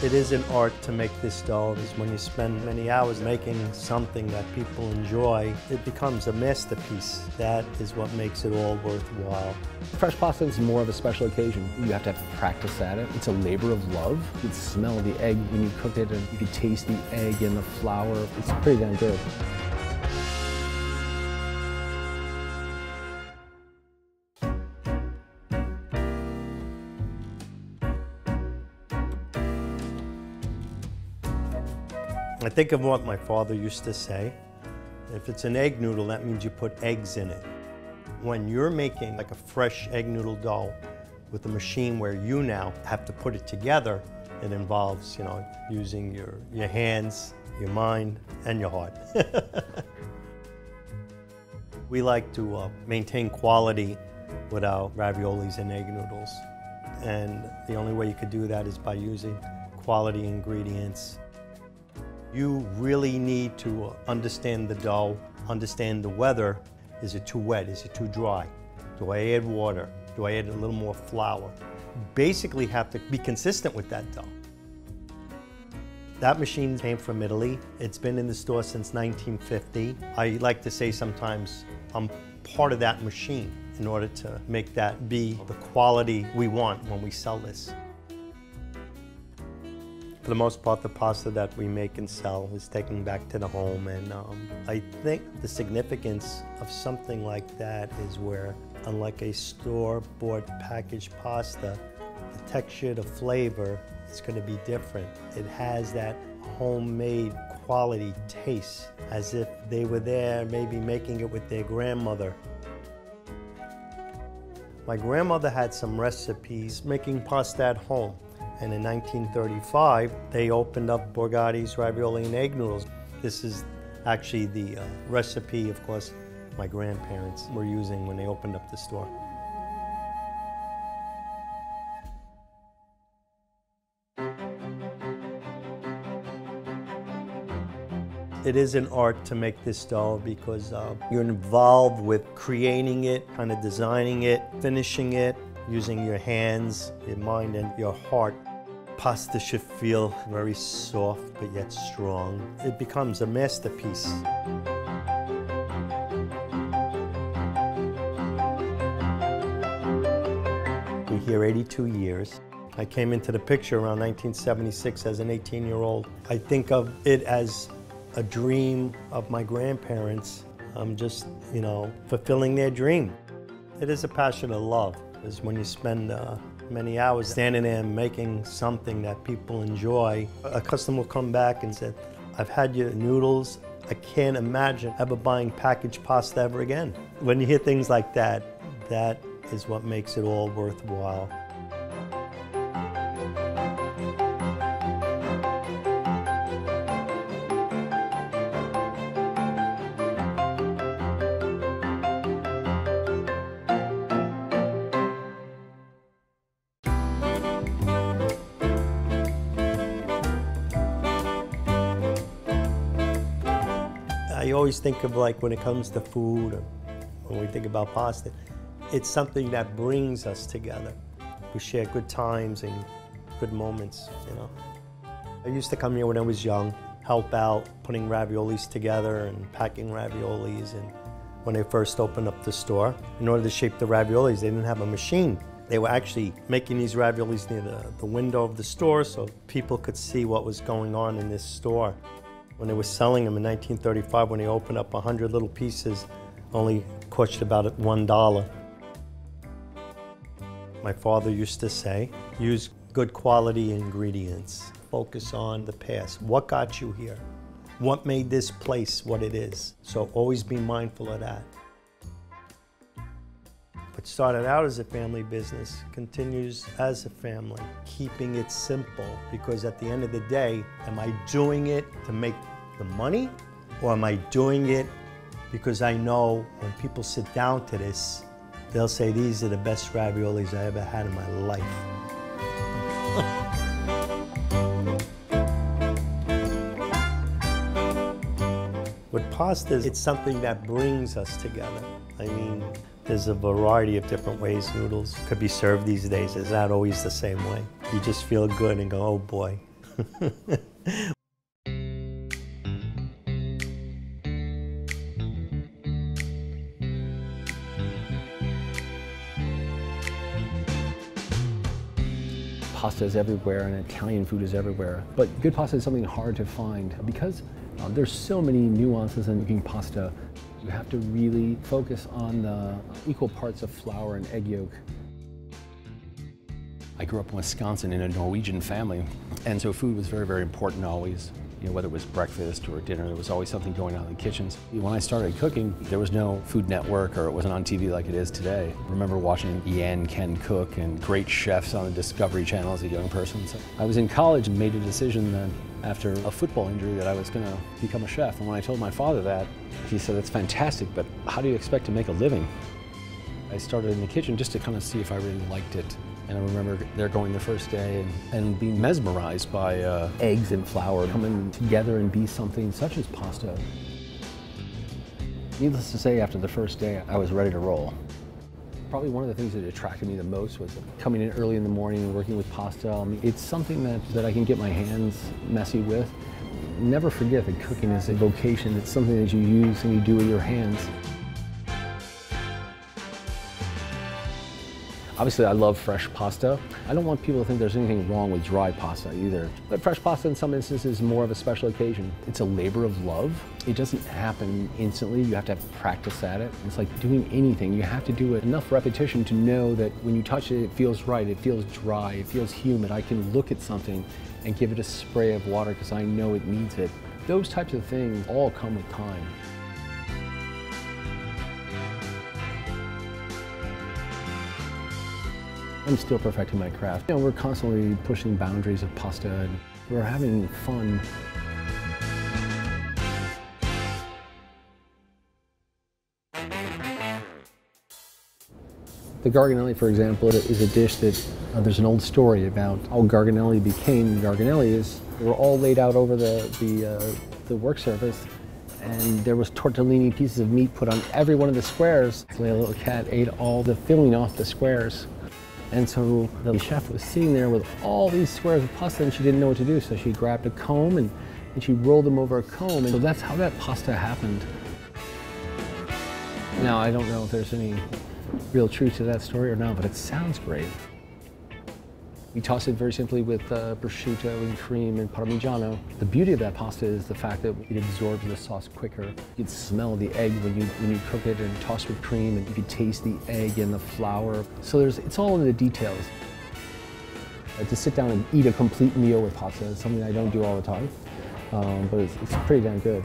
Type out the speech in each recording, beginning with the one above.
It is an art to make this dough. It's when you spend many hours making something that people enjoy, it becomes a masterpiece. That is what makes it all worthwhile. Fresh pasta is more of a special occasion. You have to practice at it. It's a labor of love. You can smell the egg when you cook it, and you can taste the egg and the flour. It's pretty damn good. I think of what my father used to say. If it's an egg noodle, that means you put eggs in it. When you're making like a fresh egg noodle dough with a machine where you now have to put it together, it involves, using your hands, your mind, and your heart. We like to maintain quality with our raviolis and egg noodles. And the only way you could do that is by using quality ingredients. You really need to understand the dough, understand the weather. Is it too wet? Is it too dry? Do I add water? Do I add a little more flour? Basically have to be consistent with that dough. That machine came from Italy. It's been in the store since 1950. I like to say sometimes I'm part of that machine in order to make that be the quality we want when we sell this. For the most part, the pasta that we make and sell is taken back to the home, and I think the significance of something like that is where, unlike a store-bought packaged pasta, the texture, the flavor, is going to be different. It has that homemade quality taste, as if they were there maybe making it with their grandmother. My grandmother had some recipes making pasta at home. And in 1935, they opened up Borgatti's ravioli and egg noodles. This is actually the recipe, of course, my grandparents were using when they opened up the store. It is an art to make this dough because you're involved with creating it, kind of designing it, finishing it, using your hands, your mind, and your heart. Pasta should feel very soft but yet strong. It becomes a masterpiece. We're here 82 years. I came into the picture around 1976 as an 18-year-old. I think of it as a dream of my grandparents. I'm just, fulfilling their dream. It is a passion of love. Is when you spend many hours standing there making something that people enjoy. A customer will come back and say, I've had your noodles. I can't imagine ever buying packaged pasta ever again. When you hear things like that, that is what makes it all worthwhile. I always think of when it comes to food, or when we think about pasta, it's something that brings us together. We share good times and good moments, I used to come here when I was young, help out putting raviolis together and packing raviolis. And when they first opened up the store, in order to shape the raviolis, they didn't have a machine. They were actually making these raviolis near the window of the store so people could see what was going on in this store. When they were selling them in 1935, when they opened up 100 little pieces, only cost about $1. My father used to say, use good quality ingredients. Focus on the past. What got you here? What made this place what it is? So always be mindful of that. What started out as a family business continues as a family, keeping it simple, because at the end of the day, am I doing it to make the money, or am I doing it because I know when people sit down to this, they'll say these are the best raviolis I ever had in my life. With pasta, it's something that brings us together. I mean, there's a variety of different ways noodles could be served these days. It's not always the same way. You just feel good and go, oh boy. Pasta is everywhere and Italian food is everywhere, but good pasta is something hard to find because there's so many nuances in making pasta. You have to really focus on the equal parts of flour and egg yolk. I grew up in Wisconsin in a Norwegian family, and so food was very, very important always. You know, whether it was breakfast or dinner, there was always something going on in the kitchens. When I started cooking, there was no Food Network or it wasn't on TV like it is today. I remember watching Ian Ken cook and great chefs on the Discovery Channel as a young person. So I was in college and made a decision that after a football injury that I was going to become a chef. And when I told my father that, he said, "That's fantastic, but how do you expect to make a living?" I started in the kitchen just to kind of see if I really liked it. And I remember there going the first day and being mesmerized by eggs and flour coming together and be something such as pasta. Needless to say, after the first day, I was ready to roll. Probably one of the things that attracted me the most was coming in early in the morning and working with pasta. It's something that I can get my hands messy with. Never forget that cooking is a vocation. It's something that you use and you do with your hands. Obviously, I love fresh pasta. I don't want people to think there's anything wrong with dry pasta either. But fresh pasta in some instances is more of a special occasion. It's a labor of love. It doesn't happen instantly. You have to have practice at it. It's like doing anything. You have to do it enough repetition to know that when you touch it, it feels right, it feels dry, it feels humid. I can look at something and give it a spray of water because I know it needs it. Those types of things all come with time. I'm still perfecting my craft. You know, we're constantly pushing boundaries of pasta and we're having fun. The Garganelli, for example, is a dish that there's an old story about how Garganelli became Garganelli. They were all laid out over the work surface, and there was tortellini pieces of meat put on every one of the squares. So the little cat ate all the filling off the squares. And so the chef was sitting there with all these squares of pasta and she didn't know what to do. So she grabbed a comb and she rolled them over a comb. And so that's how that pasta happened. Now, I don't know if there's any real truth to that story or not, but it sounds great. We toss it very simply with prosciutto and cream and parmigiano. The beauty of that pasta is the fact that it absorbs the sauce quicker. You can smell the egg when you cook it and toss with cream, and you can taste the egg and the flour. So it's all in the details. To sit down and eat a complete meal with pasta is something I don't do all the time, but it's pretty damn good.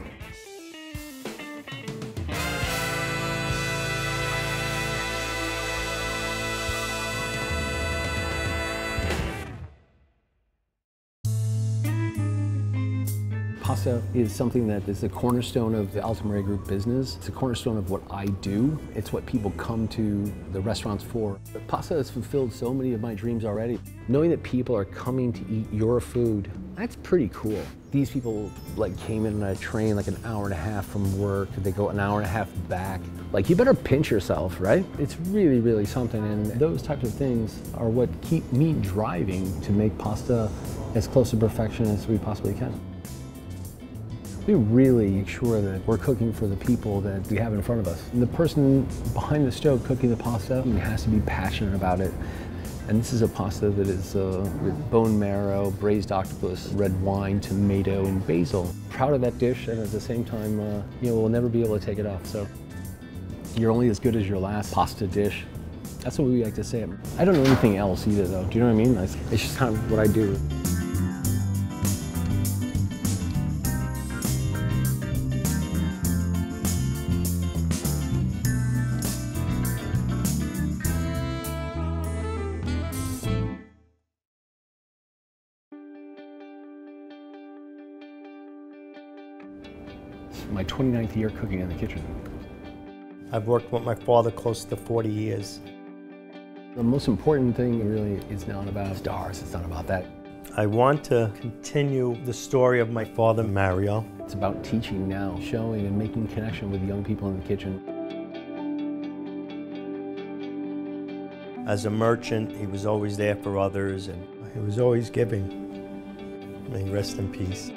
Pasta is something that is the cornerstone of the Altamare Group business. It's a cornerstone of what I do. It's what people come to the restaurants for. Pasta has fulfilled so many of my dreams already. Knowing that people are coming to eat your food, that's pretty cool. These people came in on a train an hour and a half from work. They go an hour and a half back. You better pinch yourself, right? It's really, really something. And those types of things are what keep me driving to make pasta as close to perfection as we possibly can. We really make sure that we're cooking for the people that we have in front of us. And the person behind the stove cooking the pasta has to be passionate about it. And this is a pasta that is with bone marrow, braised octopus, red wine, tomato, and basil. Proud of that dish, and at the same time, we'll never be able to take it off. So you're only as good as your last pasta dish. That's what we like to say. I don't know anything else either, though. Do you know what I mean? It's just kind of what I do. My 29th year cooking in the kitchen. I've worked with my father close to 40 years. The most important thing really is not about stars, it's not about that. I want to continue the story of my father, Mario. It's about teaching now, showing and making connection with young people in the kitchen. As a merchant, he was always there for others and he was always giving. May he rest in peace.